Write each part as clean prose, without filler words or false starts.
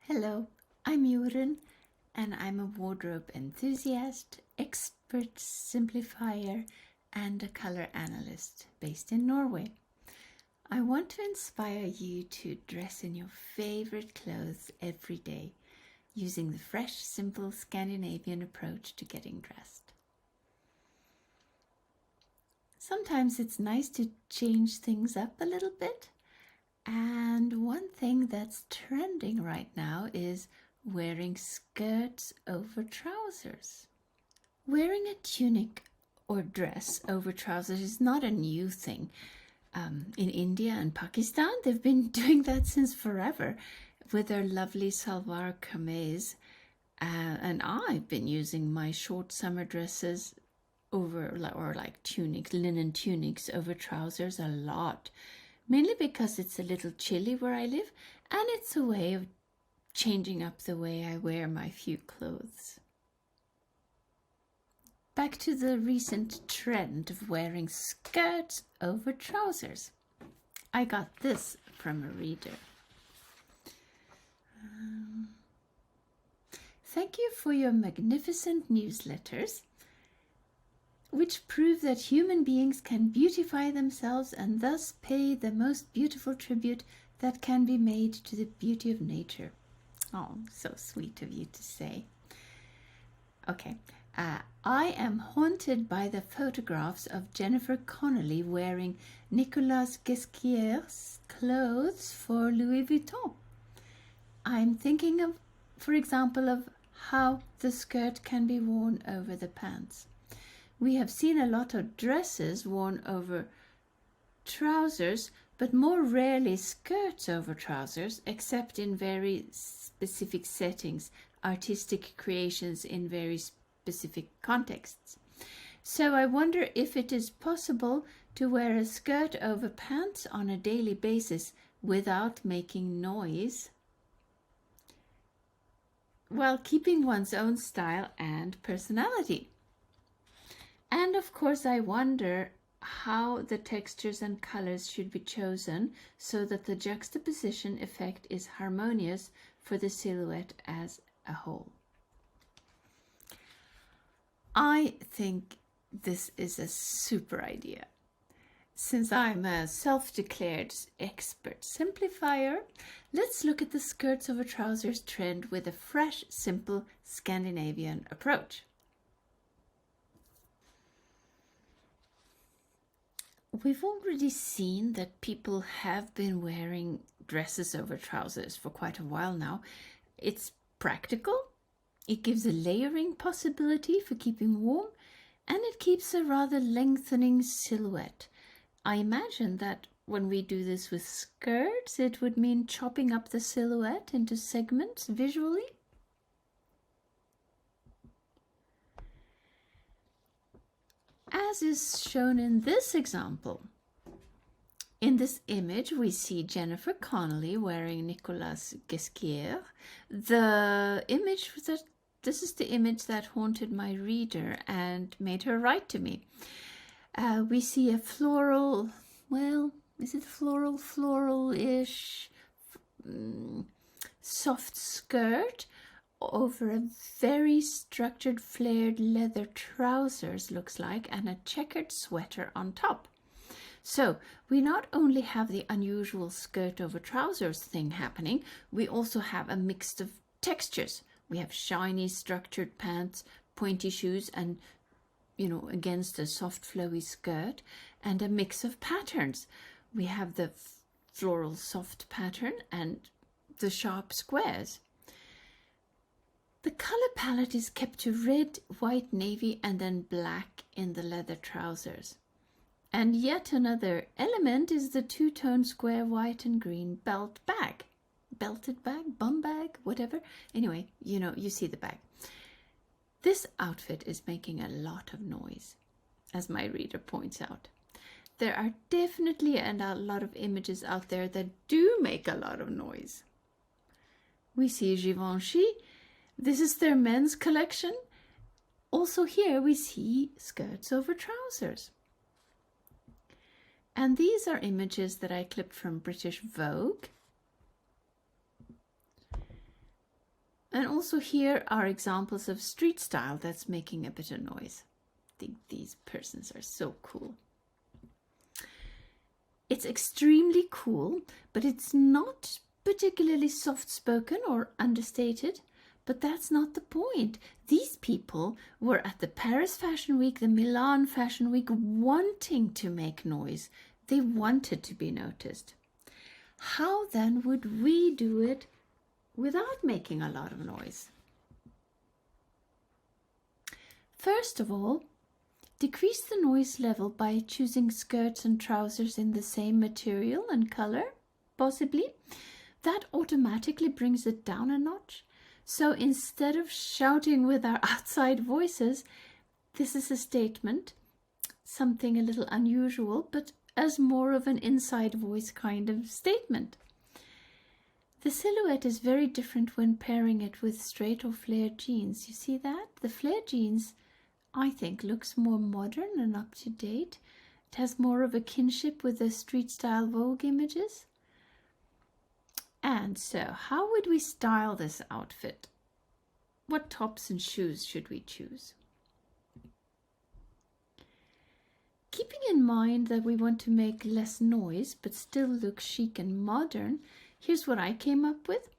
Hello, I'm Jorun, and I'm a wardrobe enthusiast, expert simplifier, and a color analyst based in Norway. I want to inspire you to dress in your favorite clothes every day, using the fresh, simple Scandinavian approach to getting dressed. Sometimes it's nice to change things up a little bit. And one thing that's trending right now is wearing skirts over trousers. Wearing a tunic or dress over trousers is not a new thing. In India and Pakistan, they've been doing that since forever with their lovely salwar kameez. And I've been using my short summer dresses like tunics, linen tunics over trousers a lot. Mainly because it's a little chilly where I live, and it's a way of changing up the way I wear my few clothes. Back to the recent trend of wearing skirts over trousers. I got this from a reader. Thank you for your magnificent newsletters, which prove that human beings can beautify themselves and thus pay the most beautiful tribute that can be made to the beauty of nature. Oh, so sweet of you to say. Okay, I am haunted by the photographs of Jennifer Connelly wearing Nicolas Ghesquiere's clothes for Louis Vuitton. I'm thinking of, for example, of how the skirt can be worn over the pants. We have seen a lot of dresses worn over trousers, but more rarely skirts over trousers, except in very specific settings, artistic creations in very specific contexts. So I wonder if it is possible to wear a skirt over pants on a daily basis without making noise, while keeping one's own style and personality. And of course, I wonder how the textures and colors should be chosen so that the juxtaposition effect is harmonious for the silhouette as a whole. I think this is a super idea. Since I'm a self-declared expert simplifier, let's look at the skirts over trousers trend with a fresh, simple Scandinavian approach. We've already seen that people have been wearing dresses over trousers for quite a while now. It's practical, it gives a layering possibility for keeping warm, and it keeps a rather lengthening silhouette. I imagine that when we do this with skirts, it would mean chopping up the silhouette into segments visually. As is shown in this example. In this image, we see Jennifer Connelly wearing Nicolas Ghesquiere. This is the image that haunted my reader and made her write to me. We see a floral, is it floral-ish soft skirt over a very structured flared leather trousers, looks like, and a checkered sweater on top. So we not only have the unusual skirt over trousers thing happening, we also have a mix of textures. We have shiny structured pants, pointy shoes, and against a soft flowy skirt, and a mix of patterns. We have the floral soft pattern and the sharp squares. The color palette is kept to red, white, navy, and then black in the leather trousers. And yet another element is the two-tone square white and green belt bag. Belted bag, bum bag, whatever. Anyway, you see the bag. This outfit is making a lot of noise, as my reader points out. There are definitely a lot of images out there that do make a lot of noise. We see Givenchy. This is their men's collection. Also here we see skirts over trousers. And these are images that I clipped from British Vogue. And also here are examples of street style that's making a bit of noise. I think these persons are so cool. It's extremely cool, but it's not particularly soft-spoken or understated. But that's not the point. These people were at the Paris Fashion Week, the Milan Fashion Week, wanting to make noise. They wanted to be noticed. How then would we do it without making a lot of noise? First of all, decrease the noise level by choosing skirts and trousers in the same material and color, possibly. That automatically brings it down a notch. So instead of shouting with our outside voices, this is a statement, something a little unusual, but as more of an inside voice kind of statement. The silhouette is very different when pairing it with straight or flared jeans. You see that? The flared jeans, I think, looks more modern and up to date. It has more of a kinship with the street style Vogue images. And so, how would we style this outfit? What tops and shoes should we choose? Keeping in mind that we want to make less noise but still look chic and modern, here's what I came up with.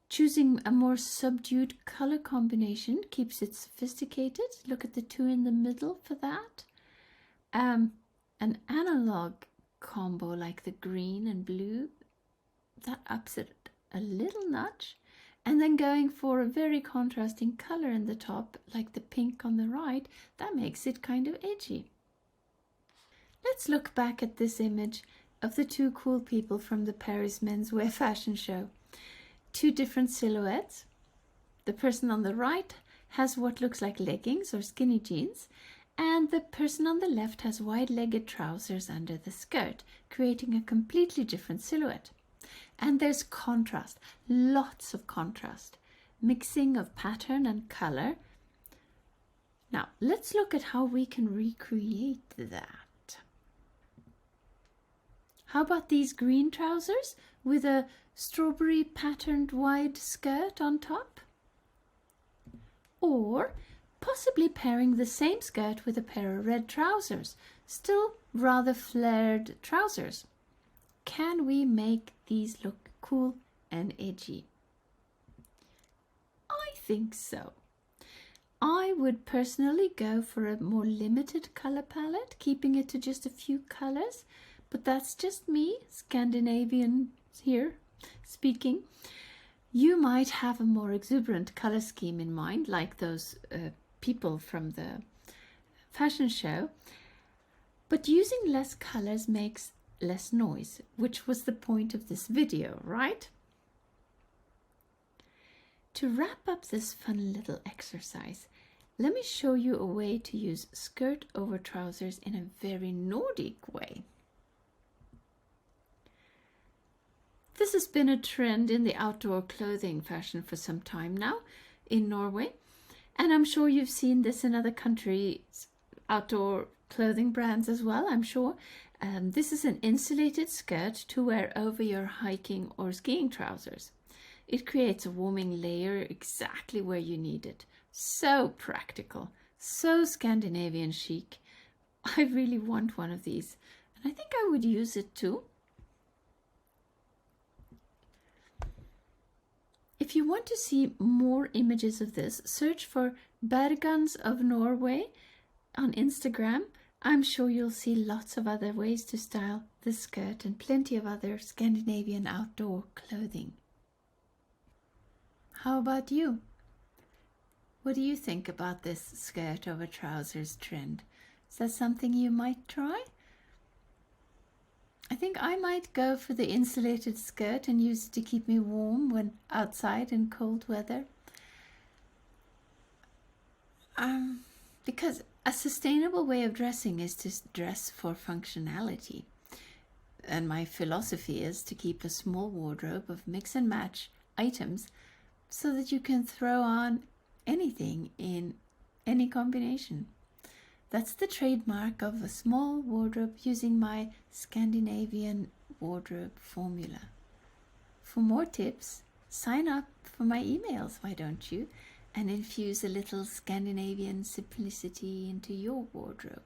Choosing a more subdued color combination keeps it sophisticated. Look at the two in the middle for that. An analog combo like the green and blue, that ups it a little notch. And then going for a very contrasting color in the top, like the pink on the right, that makes it kind of edgy. Let's look back at this image of the two cool people from the Paris menswear fashion show. Two different silhouettes. The person on the right has what looks like leggings or skinny jeans, and the person on the left has wide-legged trousers under the skirt, creating a completely different silhouette. And there's contrast, lots of contrast, mixing of pattern and color. Now, let's look at how we can recreate that. How about these green trousers with a strawberry patterned wide skirt on top? Or possibly pairing the same skirt with a pair of red trousers, still rather flared trousers. Can we make these look cool and edgy? I think so. I would personally go for a more limited color palette, keeping it to just a few colors, but that's just me, Scandinavian here speaking. You might have a more exuberant color scheme in mind, like those people from the fashion show, but using less colors makes less noise, which was the point of this video, right? To wrap up this fun little exercise, let me show you a way to use skirt over trousers in a very Nordic way. This has been a trend in the outdoor clothing fashion for some time now in Norway, and I'm sure you've seen this in other countries' outdoor clothing brands as well, I'm sure. This is an insulated skirt to wear over your hiking or skiing trousers. It creates a warming layer exactly where you need it. So practical, so Scandinavian chic. I really want one of these, and I think I would use it too. If you want to see more images of this, search for Bergans of Norway on Instagram. I'm sure you'll see lots of other ways to style this skirt and plenty of other Scandinavian outdoor clothing. How about you? What do you think about this skirt over trousers trend? Is that something you might try? I think I might go for the insulated skirt and use it to keep me warm when outside in cold weather. Because a sustainable way of dressing is to dress for functionality. And my philosophy is to keep a small wardrobe of mix and match items so that you can throw on anything in any combination. That's the trademark of a small wardrobe using my Scandinavian wardrobe formula. For more tips, sign up for my emails, why don't you? And infuse a little Scandinavian simplicity into your wardrobe.